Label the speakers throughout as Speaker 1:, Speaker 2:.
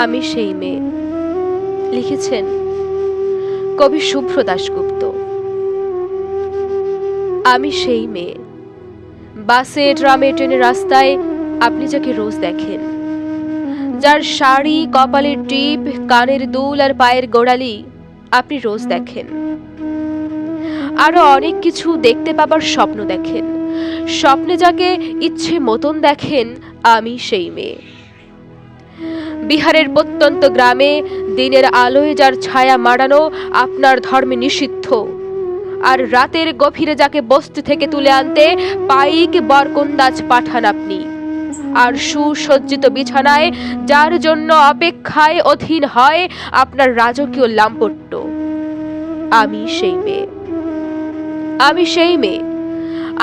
Speaker 1: আমি সেই মেয়ে, লিখেছেন কবি শুভ্র দাশগুপ্ত। আমি সেই মেয়ে, বাসে ট্রামে ট্রেনে রাস্তায় আপনি যাকে রোজ দেখেন, যার শাড়ি, কপালের টিপ, কানের দুল আর পায়ের গোড়ালি আপনি রোজ দেখেন। আরো অনেক কিছু দেখতে পাবার স্বপ্ন দেখেন, স্বপ্নে যাকে ইচ্ছে মতন দেখেন, আমি সেই মেয়ে। বিহারের প্রত্যন্ত গ্রামে দিনের আলোয় যার ছায়া মাড়ানো আপনার ধর্মে নিষিদ্ধ, আর রাতের গভীরে যাকে বস্তি থেকে তুলে আনতে পাইক বরকন্দাজ পাঠান আপনি, আর সুসজ্জিত বিছানায় যার জন্য অপেক্ষায় অধীন হয় আপনার রাজকীয় লাম্পট্য, আমি সেই মেয়ে। আমি সেই মেয়ে,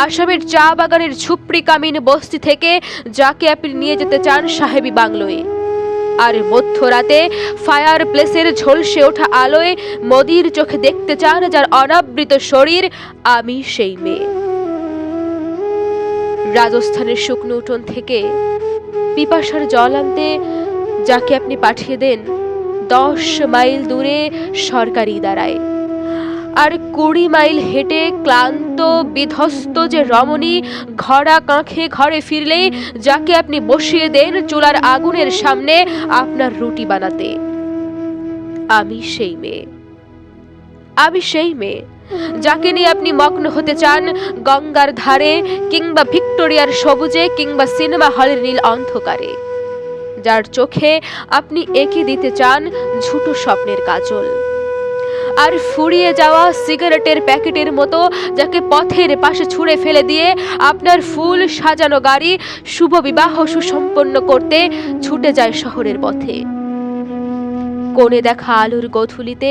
Speaker 1: আসামের চা বাগানের ঝুপড়ি কামিন বস্তি থেকে যাকে আপনি নিয়ে যেতে চান সাহেবী বাংলোয়, আর মধ্যরাতে ফায়ার প্লেসের ঝলসে ওঠা আলোয় মোদির চোখে দেখতে চান যার অনাবৃত শরীর, আমি সেই মেয়ে। রাজস্থানের শুকনো উঠোন থেকে পিপাসার জল আনতে যাকে আপনি পাঠিয়ে দেন 10 মাইল দূরে সরকারি দাঁড়ায়, আর 20 মাইল হেঁটে ক্লান্ত বিধ্বস্ত যে রমণী ঘোড়া কাঁখে ঘরে ফিরলেই যাকে আপনি বসিয়ে দেন চুলার আগুনের সামনে আপনার রুটি বানাতে, আমি সেই মেয়ে। আমি সেই মেয়ে যাকে নিয়ে আপনি মগ্ন হতে চান গঙ্গার ধারে, কিংবা ভিক্টোরিয়ার সবুজে, কিংবা সিনেমা হলের নীল অন্ধকারে, যার চোখে আপনি এঁকে দিতে চান ঝুটো স্বপ্নের কাজল, আর ফুরিয়ে যাওয়া সিগারেটের প্যাকেটের মতো যাকে পথের পাশে ছুঁড়ে ফেলে দিয়ে আপনার ফুল সাজানো গাড়ি শুভ বিবাহ সুসম্পন্ন করতে ছুটে যায় শহরের পথে। কোণে দেখা আলোর গোধূলিতে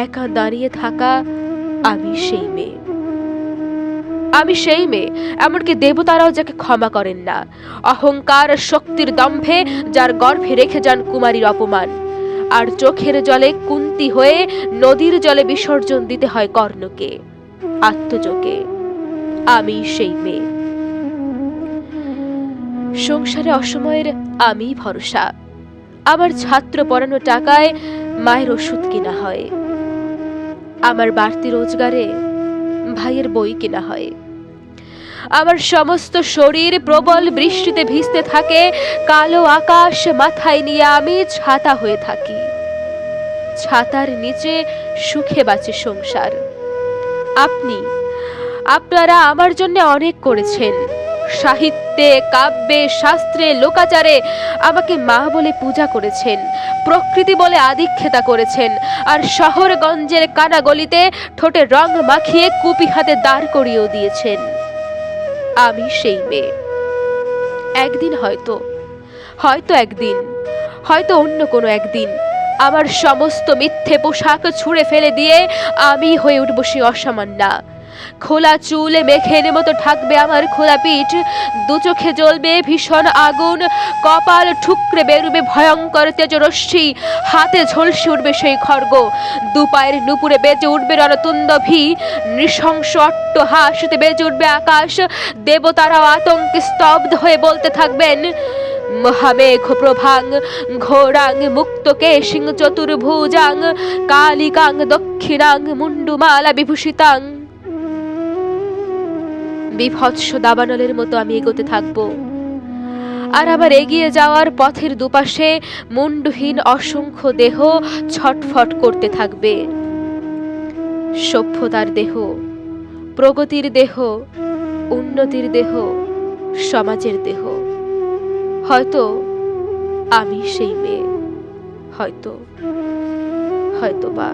Speaker 1: একা দাঁড়িয়ে থাকা আমি সেই মেয়ে। আমি সেই মেয়ে, এমনকি দেবতারাও যাকে ক্ষমা করেন না, অহংকার শক্তির দম্ভে যার গর্ভে রেখে যান কুমারীর অপমান, আর চোখের জলে কুন্তি হয়ে নদীর জলে বিসর্জন দিতে হয় কর্ণকে, আত্মজকে, আমি সেই মেয়ে। সংসারে অসময়ের আমি ভরসা, আমার ছাত্র পড়ানো টাকায় মায়ের ওষুধ কিনা হয়, আমার বাড়তি রোজগারে ভাইয়ের বই কেনা হয়, আমার সমস্ত শরীর প্রবল বৃষ্টিতে ভিজতে থাকে, কালো আকাশ মাথায় নিয়ে আমি ছাতা হয়ে থাকি, ছাতার নিচে সুখে বাঁচে সংসার। আপনারা আমার জন্য অনেক করেছেন, সাহিত্যে, কাব্যে, শাস্ত্রে, লোকাচারে আমাকে মা বলে পূজা করেছেন, প্রকৃতি বলে আদিক্ষেতা করেছেন, আর শহরগঞ্জের কানাগলিতে ঠোঁটে রং মাখিয়ে কুপি হাতে দাঁড় করিয়েও দিয়েছেন, আমি সেই মেয়ে। একদিন হয়তো অন্য কোনো একদিন আমার সমস্ত মিথ্যে পোশাক ছুঁড়ে ফেলে দিয়ে আমি হয়ে উঠব সে অসামান্যা। খোলা চুলে মেঘের মতো ঢাকবে আমার খোলা পিঠ, দু চোখে জ্বলবে ভীষণ আগুন, কপাল ঠুকরে বেরুবে ভয়ঙ্কর তেজরশ্মি, হাতে ঝলসে উঠবে সেই খড়গ, দু পায়ের নুপুরে বেজে উঠবে রণতুন্দভি, নৃশংস অট্টহাসিতে বেজে উঠবে আকাশ, দেবতারাও আতঙ্কে স্তব্ধ হয়ে বলতে থাকবেন, মহামেঘ প্রভাং ঘোরাং মুক্তকেশিং চতুর্ভুজাং কালিকাং দক্ষিণাং মুন্ডুমালা বিভূষিতাং। বিভৎস দাবানলের মতো আমি এগোতে থাকব, আর আমার এগিয়ে যাওয়ার পথের দুপাশে মুন্ডহীন অসংখ্য দেহ ছটফট করতে থাকবে। সভ্যতার দেহ, প্রগতির দেহ, উন্নতির দেহ, সমাজের দেহ। হয়তো আমি সেই মেয়ে, হয়তো বা।